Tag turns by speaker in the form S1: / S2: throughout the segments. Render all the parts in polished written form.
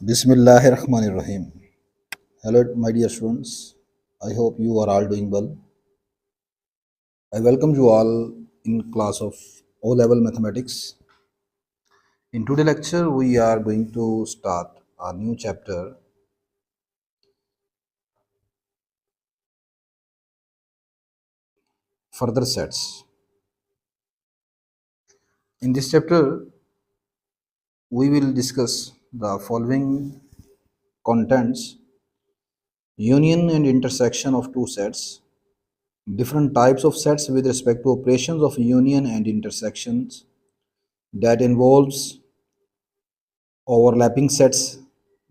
S1: Bismillahirrahmanirrahim. Hello, my dear students. I hope you are all doing well. I welcome you all in class of O level mathematics. In today's lecture, we are going to start a new chapter, further sets. In this chapter, we will discuss the following contents: union and intersection of two sets, different types of sets with respect to operations of union and intersections that involves overlapping sets,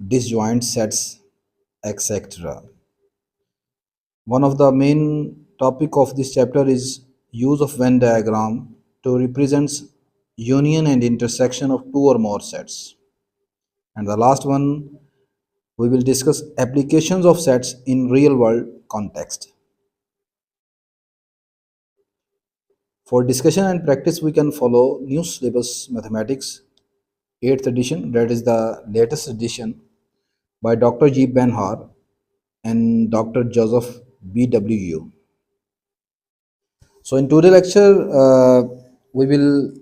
S1: disjoint sets, etc. One of the main topic of this chapter is use of Venn diagram to represent union and intersection of two or more sets. And the last one, we will discuss applications of sets in real world context. For discussion and practice, we can follow new syllabus mathematics 8th edition, that is the latest edition by Dr. Yeap Ban-Har and Dr. Joseph BWU. So in today's lecture, we will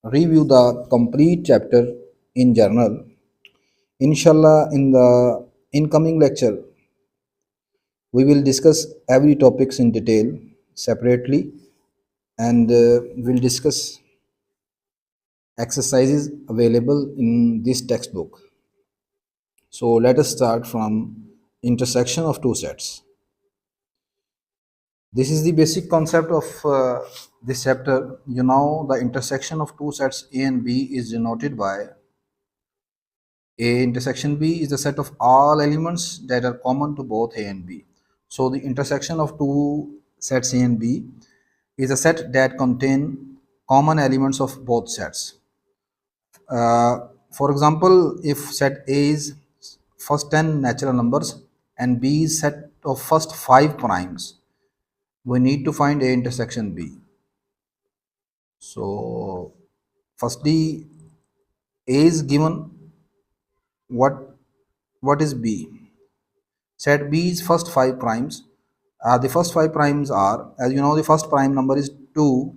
S1: review the complete chapter in journal. Inshallah, in the incoming lecture, we will discuss every topics in detail separately, and we'll discuss exercises available in this textbook. So let us start from intersection of two sets. This is the basic concept of this chapter. You know, the intersection of two sets A and B is denoted by A intersection B is the set of all elements that are common to both A and B. So the intersection of two sets A and B is a set that contain common elements of both sets. For example, if set A is first 10 natural numbers and B is set of first 5 primes, we need to find A intersection B. So firstly, A is given. What is B? Set B is first 5 primes. The first 5 primes are, as you know, the first prime number is 2,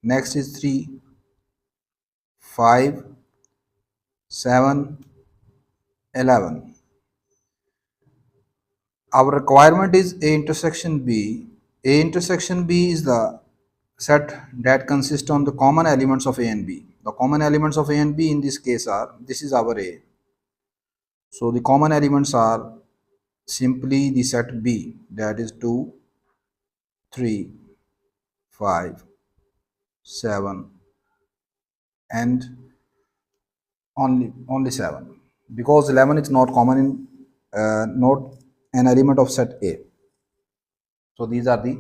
S1: next is 3, 5, 7, 11. Our requirement is A intersection B. A intersection B is the set that consists on the common elements of A and B. The common elements of A and B in this case are, this is our A. So the common elements are simply the set B, that is 2, 3, 5, 7, and only 7, because 11 is not common in not an element of set A. So these are the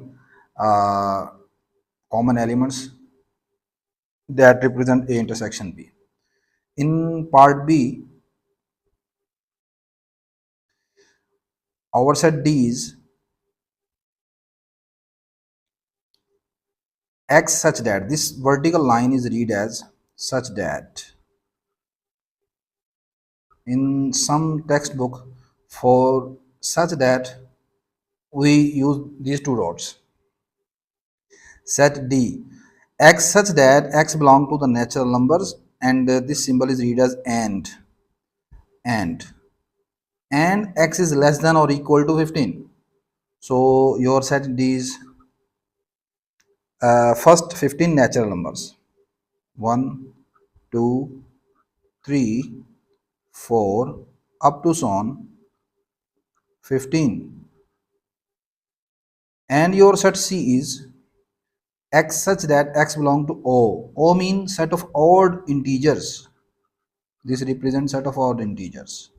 S1: common elements that represent A intersection B. In part B, our set D is X such that, this vertical line is read as such that. In some textbook, for such that, we use these two dots. Set D, X such that X belong to the natural numbers, and this symbol is read as and X is less than or equal to 15. So your set D is first 15 natural numbers, 1, 2, 3, 4, up to so on 15. And your set C is X such that X belong to O. O means set of odd integers. This represents set of odd integers.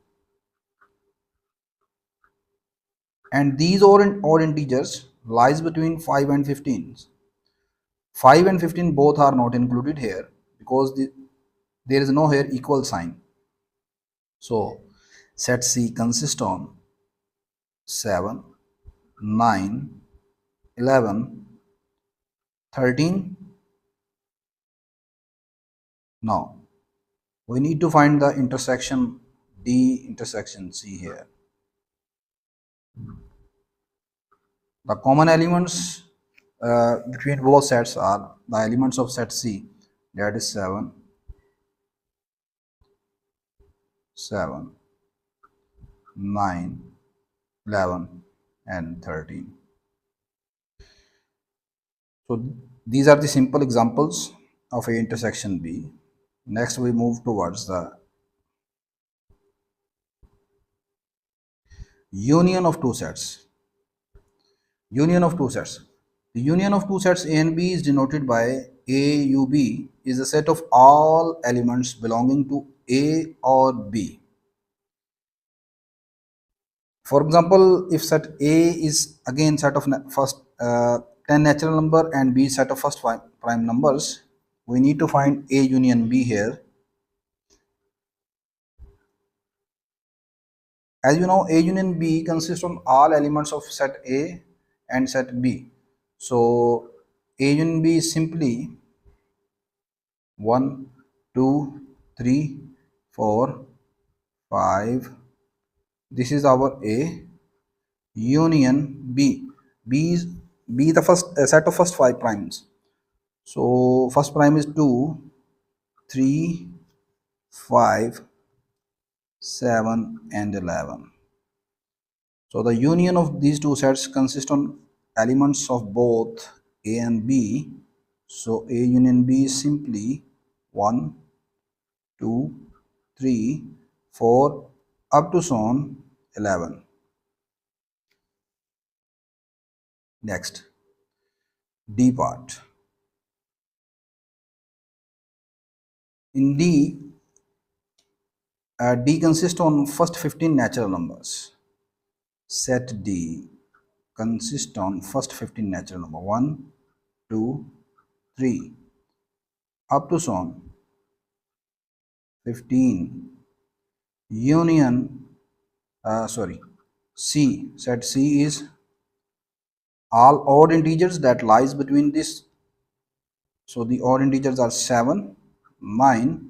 S1: And these odd integers lies between 5 and 15. 5 and 15 both are not included here because there is no here equal sign. So set C consists on 7, 9, 11, 13. Now we need to find the intersection D intersection C here. The common elements between both sets are the elements of set C, that is 7, 7, 9, 11, and 13. So these are the simple examples of A intersection B. Next we move towards the union of two sets. Union of two sets. The union of two sets A and B is denoted by AUB is a set of all elements belonging to A or B. For example, if set A is again set of first 10 natural number and B set of first prime numbers, we need to find A union B here. As you know, A union B consists of all elements of set A and set B. So A union B is simply 1, 2, 3, 4, 5. This is our A union B. B is the first set of first 5 primes. So first prime is 2, 3, 5, 7, and 11. So the union of these two sets consists on elements of both A and B. So A union B is simply 1, 2, 3, 4, up to so on 11. Next, D part. In D, D consists on first 15 natural numbers. Set D consists on first 15 natural number 1, 2, 3, up to so on 15. Union, C. Set C is all odd integers that lies between this. So the odd integers are 7, 9,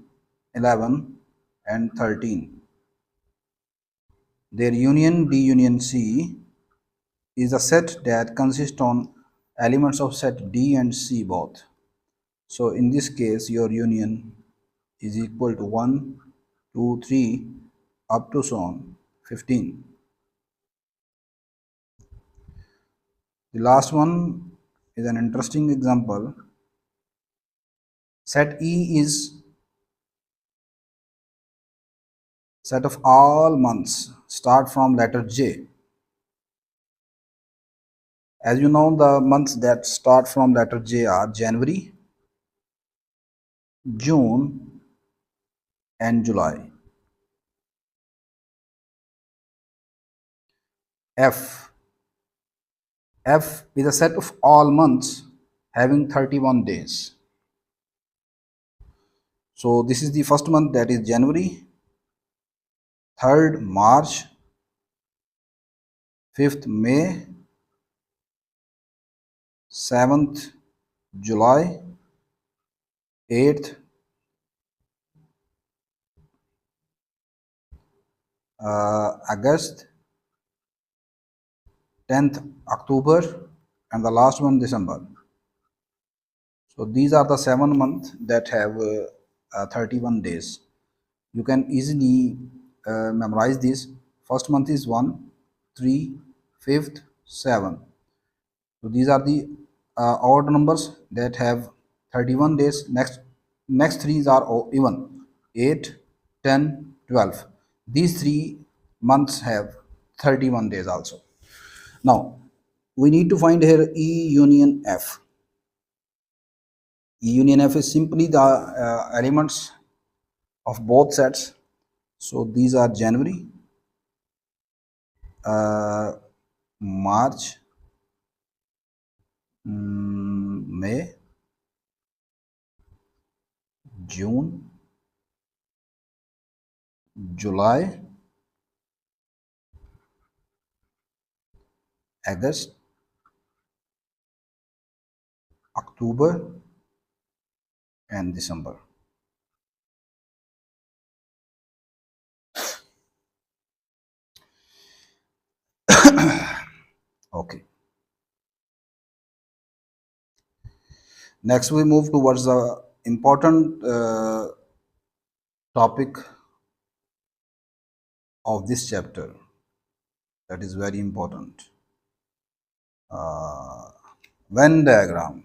S1: 11, and 13. Their union D union C is a set that consists on elements of set D and C both. So in this case your union is equal to 1, 2, 3 up to so on 15. The last one is an interesting example. Set E is set of all months start from letter J. As you know, the months that start from letter J are January, June, and July. F. F is a set of all months having 31 days. So this is the first month, that is January, 3rd March, 5th May, 7th July, 8th August, 10th October, and the last one December. So these are the 7 months that have 31 days. You can easily memorize this. First month is 1, 3, 5th, 7. So these are the odd numbers that have 31 days. Next three are even: 8, 10, 12. These 3 months have 31 days also. Now we need to find here E union F. E union F is simply the elements of both sets. So these are January, March, May, June, July, August, October, and December. Okay. Next, we move towards the important topic of this chapter that is very important. Venn diagram.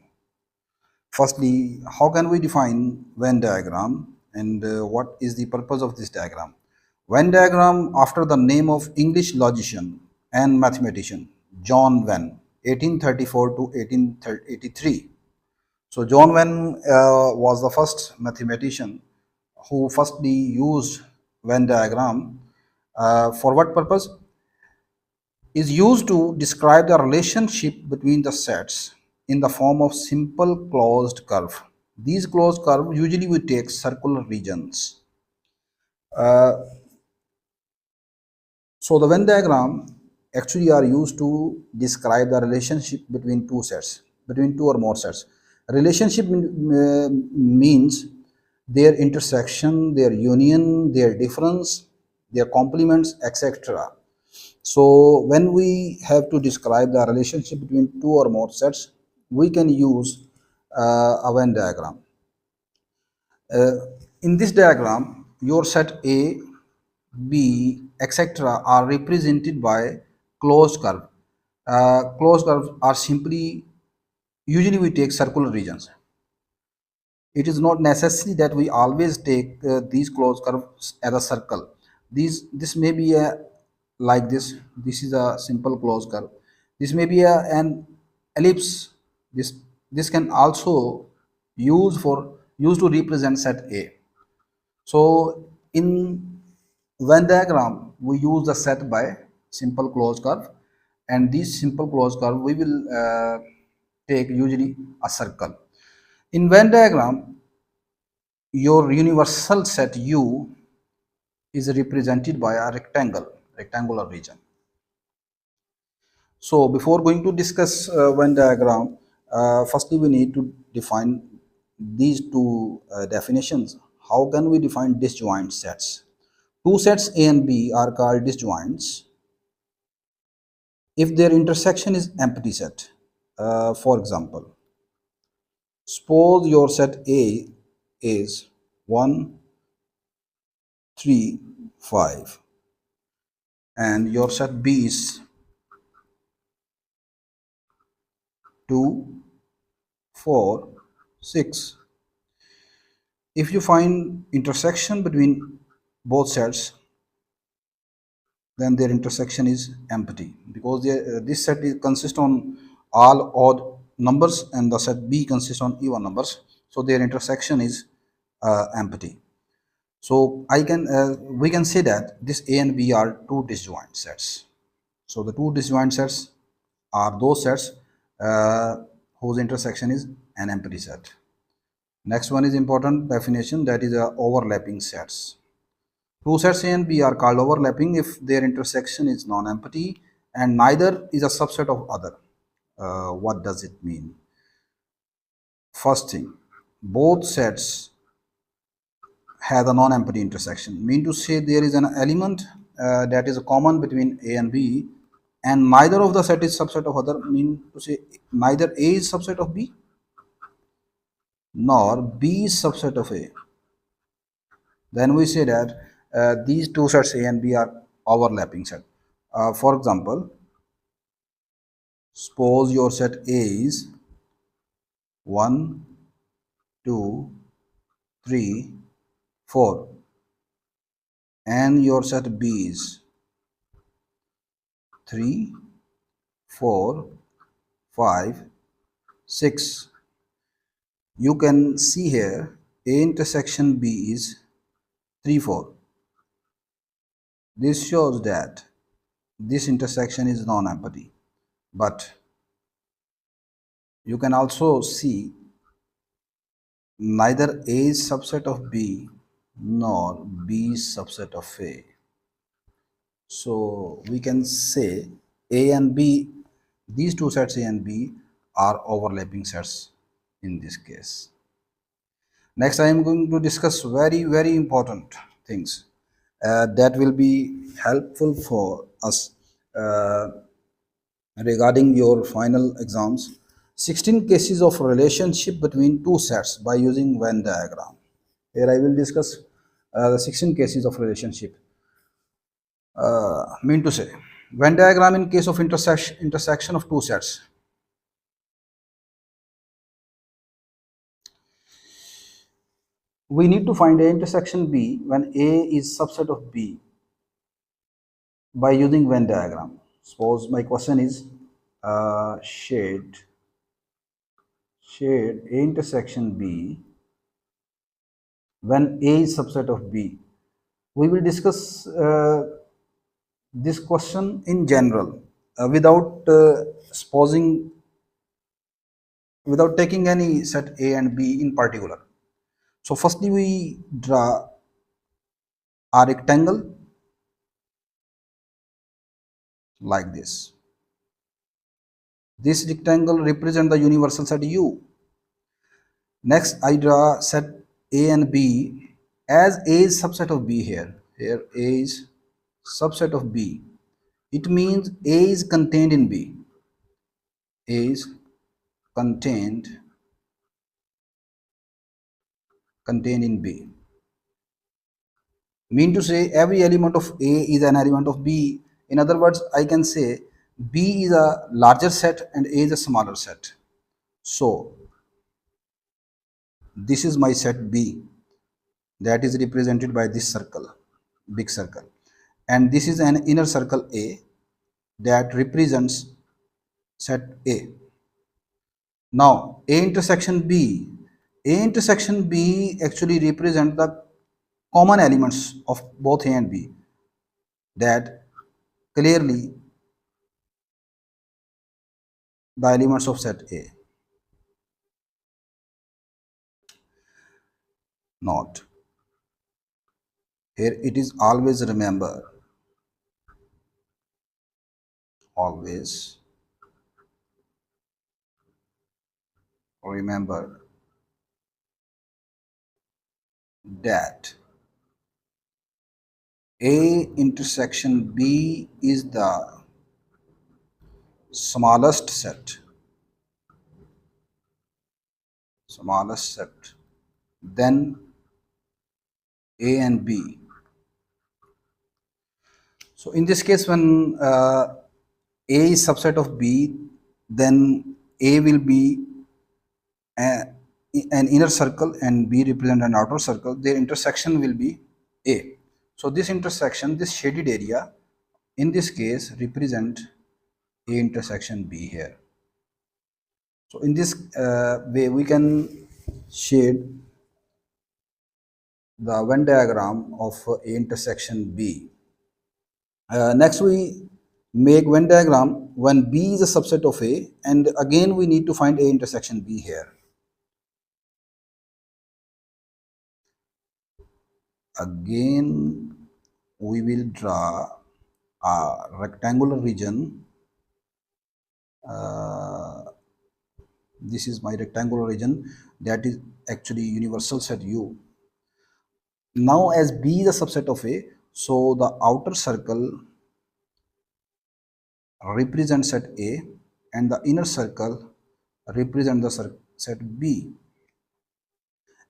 S1: Firstly, how can we define Venn diagram and what is the purpose of this diagram? Venn diagram after the name of English logician and mathematician John Venn, 1834 to 1883. So John Venn was the first mathematician who firstly used Venn diagram. For what purpose? Is used to describe the relationship between the sets in the form of simple closed curve. These closed curves usually we take circular regions. Uh, so the Venn diagram actually are used to describe the relationship between two sets, between two or more sets. Relationship means their intersection, their union, their difference, their complements, etc. So when we have to describe the relationship between two or more sets, we can use a Venn diagram. Uh, in this diagram, your set A, B, etc. are represented by closed curve. Closed curves are simply, usually we take circular regions. It is not necessary that we always take these closed curves as a circle. This may be a like this is a simple closed curve. This may be an ellipse. This can also use to represent set A. So in Venn diagram we use the set by simple closed curve, and this simple closed curve we will take usually a circle. In Venn diagram, your universal set U is represented by a rectangular region. So before going to discuss Venn diagram, firstly we need to define these two definitions. How can we define disjoint sets? Two sets A and B are called disjoints if their intersection is empty set. For example, suppose your set A is 1, 3, 5 and your set B is 2, 4, 6. If you find intersection between both sets, then their intersection is empty because this set consists on all odd numbers and the set B consists on even numbers. So their intersection is empty. So we can say that this A and B are two disjoint sets. So the two disjoint sets are those sets whose intersection is an empty set. Next one is important definition, that is overlapping sets. Two sets A and B are called overlapping if their intersection is non-empty and neither is a subset of other. What does it mean? First thing, both sets have a non-empty intersection. Mean to say there is an element that is common between A and B and neither of the set is subset of other. Mean to say neither A is subset of B nor B is subset of A. Then we say that these two sets A and B are overlapping set. For example, suppose your set A is 1, 2, 3, 4 and your set B is 3, 4, 5, 6. You can see here A intersection B is 3, 4. This shows that this intersection is non-empty, but you can also see neither A is subset of B nor B is subset of A. So we can say A and B, these two sets A and B are overlapping sets in this case. Next I am going to discuss very important things that will be helpful for us regarding your final exams, 16 cases of relationship between two sets by using Venn diagram. Here I will discuss the 16 cases of relationship. Mean to say, Venn diagram in case of intersection of two sets. We need to find A intersection B when A is subset of B by using Venn diagram. Suppose my question is shade A intersection B when A is subset of B. We will discuss this question in general without supposing, without taking any set A and B in particular. So firstly we draw a rectangle like this. This rectangle represents the universal set U. Next I draw set A and B as A is subset of B here. Here A is subset of B. It means A is contained in B. A is contained in B. Mean to say every element of A is an element of B. In other words, I can say B is a larger set and A is a smaller set. So this is my set B, that is represented by this circle, big circle, and this is an inner circle A that represents set A. Now A intersection B actually represent the common elements of both A and B, that clearly the elements of set A. Note here, it is always remember that A intersection B is the smallest set then A and B. So in this case, when A is subset of B, then A will be an inner circle and B represent an outer circle. Their intersection will be A. So this intersection, this shaded area, in this case represent A intersection B here. So in this way we can shade the Venn diagram of A intersection B. Next we make Venn diagram when B is a subset of A, and again we need to find A intersection B here. Again we will draw a rectangular region. This is my rectangular region, that is actually universal set U. Now as B is a subset of A, so the outer circle represents set A and the inner circle represents the set B.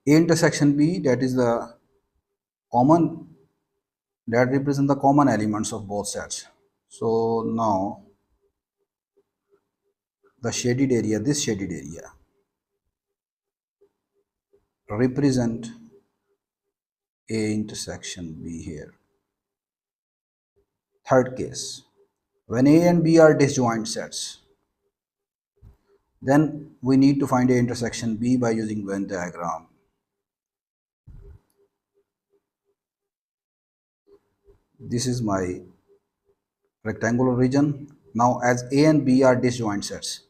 S1: A intersection B, that is the common, that represents the common elements of both sets. So now the shaded area, this shaded area represent A intersection B here. Third case, when A and B are disjoint sets, then we need to find A intersection B by using Venn diagram. This is my rectangular region. Now as A and B are disjoint sets,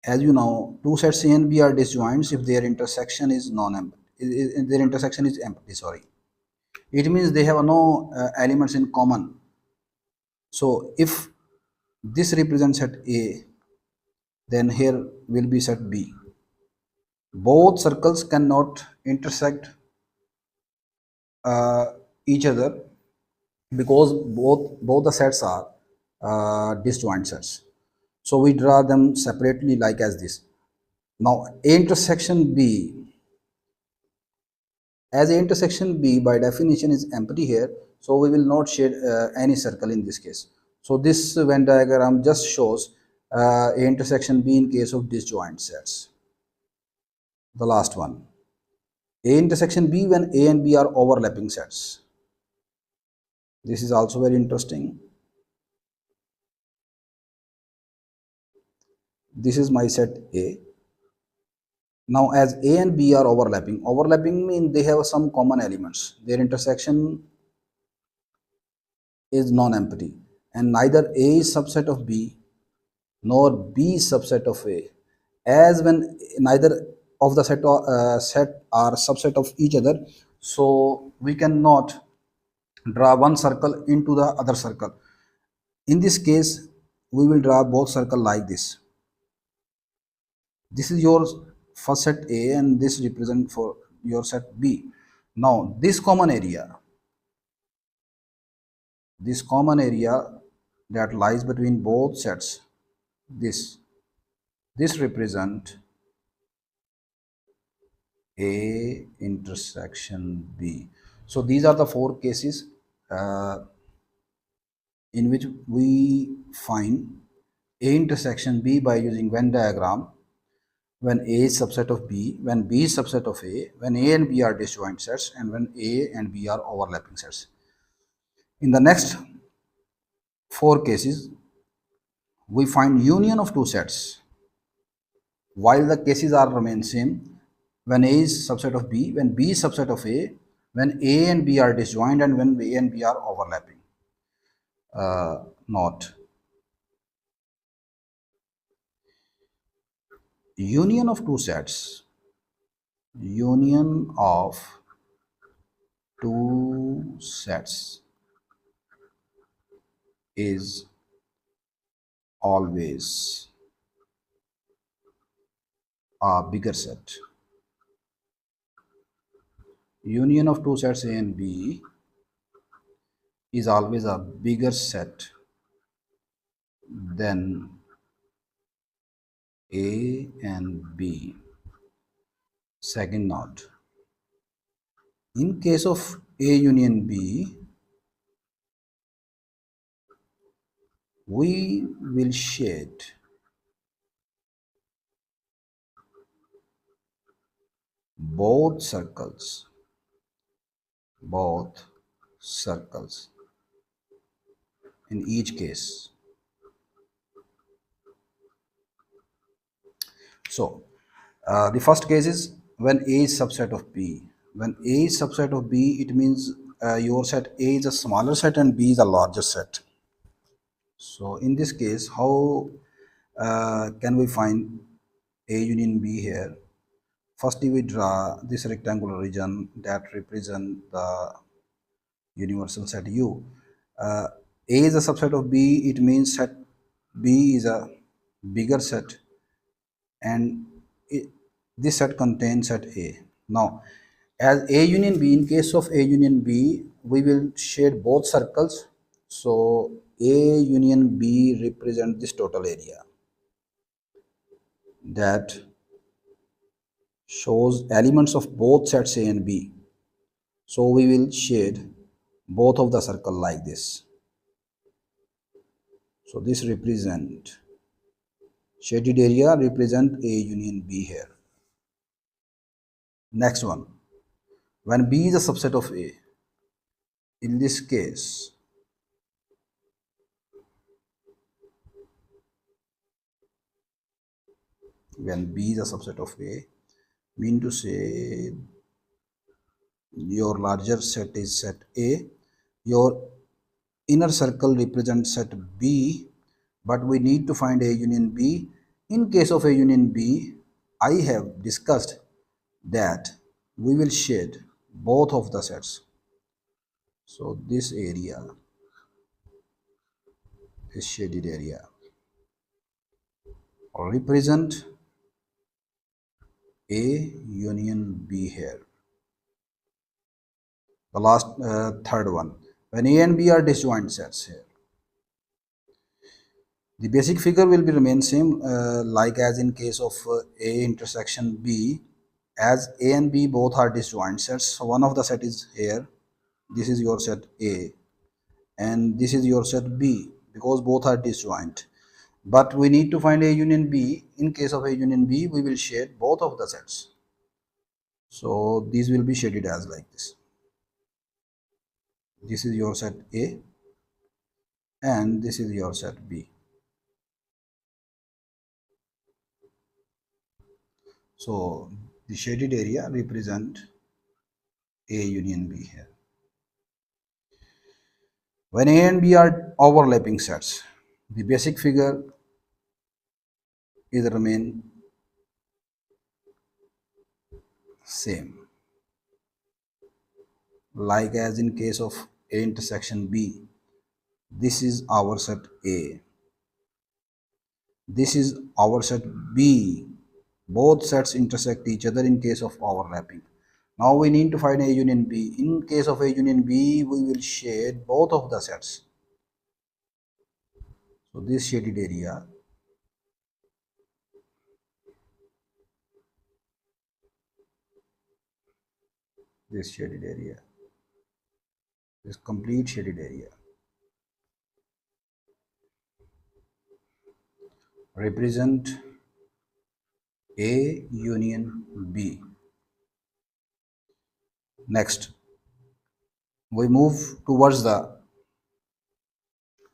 S1: as you know, two sets A and B are disjoints if their intersection is empty, sorry. It means they have no elements in common. So if this represents set A, then here will be set B. Both circles cannot intersect each other because both the sets are disjoint sets. So we draw them separately like as this. Now A intersection B, as A intersection B by definition is empty here, so we will not shade any circle in this case. So this Venn diagram just shows A intersection B in case of disjoint sets. The last one, A intersection B when A and B are overlapping sets. This is also very interesting. This is my set A. Now as A and B are overlapping means they have some common elements. Their intersection is non-empty and neither A is subset of B nor B is subset of A. As when neither of the set are subset of each other, so we cannot draw one circle into the other circle. In this case, we will draw both circle like this. This is your first set A and this represent for your set B. Now this common area that lies between both sets, this represent A intersection B. So these are the four cases in which we find A intersection B by using Venn diagram. When A is subset of B, when B is subset of A, when A and B are disjoint sets, and when A and B are overlapping sets. In the next four cases, we find union of two sets. While the cases are remain same, when A is subset of B, when B is subset of A, when A and B are disjoint, and when A and B are overlapping. Not. Union of two sets. Union of two sets is always a bigger set. Union of two sets A and B is always a bigger set than A and B. Second note, in case of A union B, we will shade both circles in each case. So the first case is when A is subset of B. When A is subset of B, it means your set A is a smaller set and B is a larger set. So in this case, how can we find A union B here? Firstly, we draw this rectangular region that represent the universal set U. A is a subset of B, it means set B is a bigger set and this set contains set A. Now, as A union B, in case of A union B, we will shade both circles. So, A union B represent this total area that shows elements of both sets A and B. So, we will shade both of the circle like this. So, this represent shaded area represent A union B here. Next one, when B is a subset of A, in this case, when B is a subset of A, mean to say your larger set is set A, your inner circle represents set B, but we need to find A union B. In case of A union B, I have discussed that we will shade both of the sets. So this area is shaded area represent A union B here. The last third one, when A and B are disjoint sets here. The basic figure will be remain same like as in case of A intersection B, as A and B both are disjoint sets. So one of the set is here. This is your set A and this is your set B because both are disjoint. But we need to find A union B. In case of A union B, we will shade both of the sets. So these will be shaded as like this. This is your set A and this is your set B. So the shaded area represent A union B here. When A and B are overlapping sets, the basic figure is remain same. Like as in case of A intersection B, this is our set A. This is our set B. Both sets intersect each other in case of overlapping. Now we need to find A union B. In case of A union B, we will shade both of the sets. So this shaded area this complete shaded area represent A union B. Next, we move towards the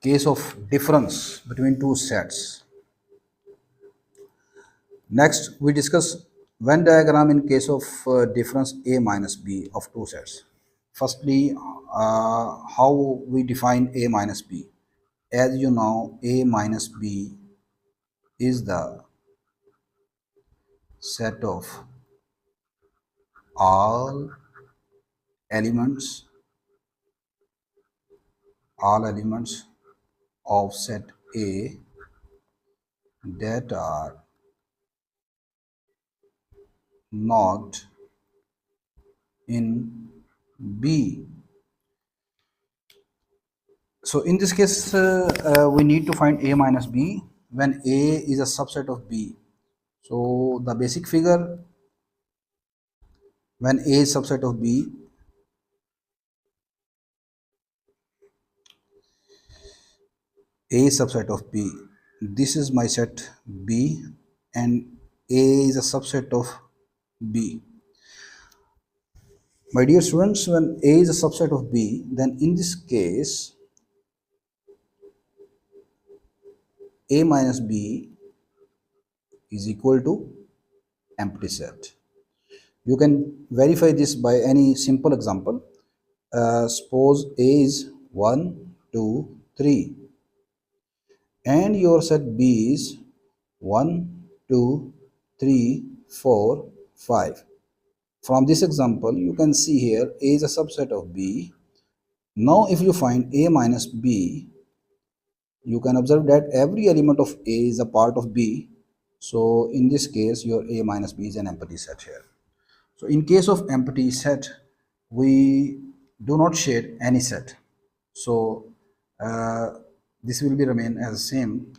S1: case of difference between two sets. Next, we discuss Venn diagram in case of difference A minus B of two sets. Firstly, how we define A minus B. As you know, A minus B is the set of all elements of set A that are not in B. So in this case, we need to find A minus B when A is a subset of B. So the basic figure when A is subset of B, A is subset of B. This is my set B and A is a subset of B. My dear students, when A is a subset of B, then in this case, A minus B is equal to empty set. You can verify this by any simple example. Suppose A is 1, 2, 3 and your set B is 1, 2, 3, 4, 5. From this example, you can see here A is a subset of B. Now if you find A minus B, you can observe that every element of A is a part of B. So in this case, your A minus B is an empty set here. So in case of empty set, we do not shade any set. So this will be remain as same.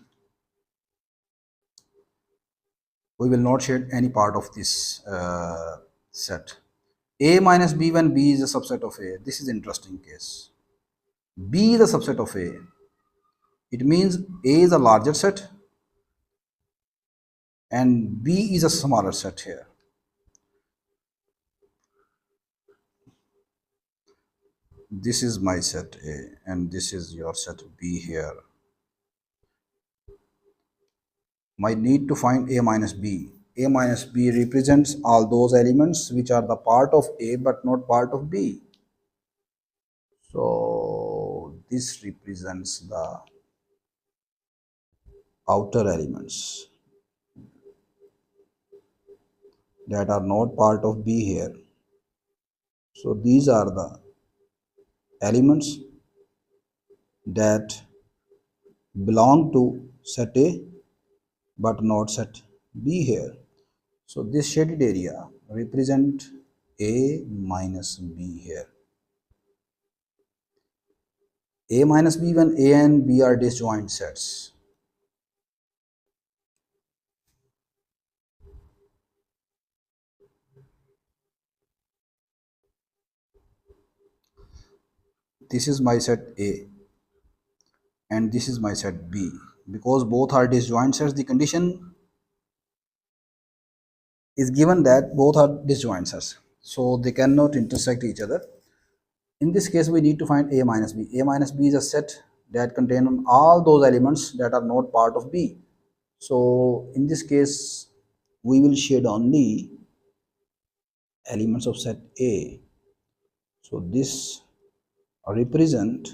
S1: We will not shade any part of this set. A minus B when B is a subset of A. This is interesting case. B is a subset of A. It means A is a larger set and B is a smaller set here. This is my set A and this is your set B here. My need to find A minus B. A minus B represents all those elements which are the part of A but not part of B. So this represents the outer elements that are not part of B here. So these are the elements that belong to set A but not set B here. So this shaded area represent A minus B here. A minus B when A and B are disjoint sets. this is my set A and this is my set B. Because both are disjoint sets, the condition is given that both are disjoint sets, so they cannot intersect each other. In this case, we need to find A minus B. A minus B is a set that contain all those elements that are not part of B. So in this case, we will shade only elements of set A. So this represent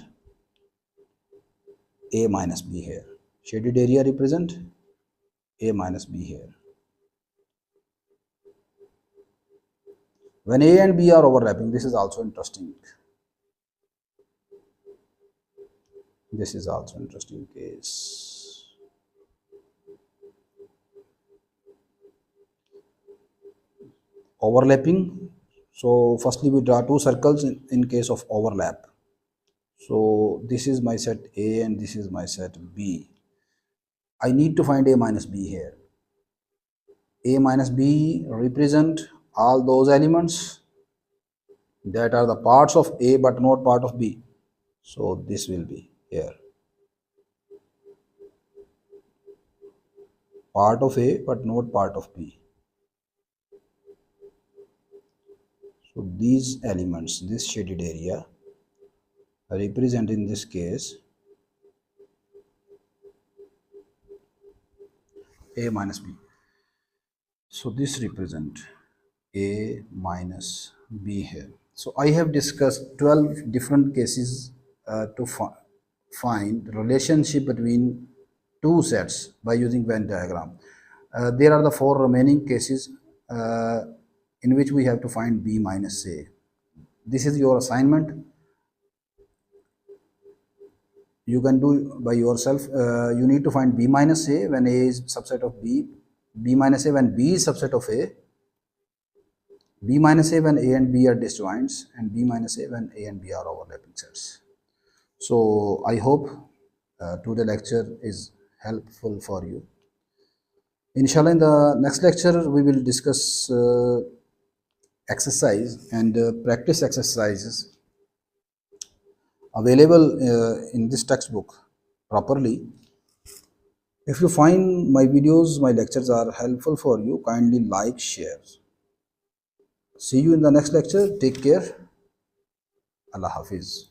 S1: A minus B here. Shaded area represent A minus B here. When A and B are overlapping, this is also interesting. This is also interesting case. Overlapping. So firstly we draw two circles in case of overlap. So this is my set A and this is my set B. I need to find A minus B here. A minus B represent all those elements that are the parts of A but not part of B. So this will be here. Part of A but not part of B. So these elements, this shaded area, represent in this case A minus B. So this represent A minus B here. So I have discussed 12 different cases to find relationship between two sets by using Venn diagram. There are the four remaining cases in which we have to find B minus A. This is your assignment. You can do by yourself. You need to find B minus A when A is subset of B, B minus A when B is subset of A, B minus A when A and B are disjoints, and B minus A when A and B are overlapping sets. So I hope today's lecture is helpful for you. Inshallah, in the next lecture we will discuss exercise and practice exercises available in this textbook properly. If you find my videos, my lectures are helpful for you, kindly like, share. See you in the next lecture. Take care. Allah Hafiz.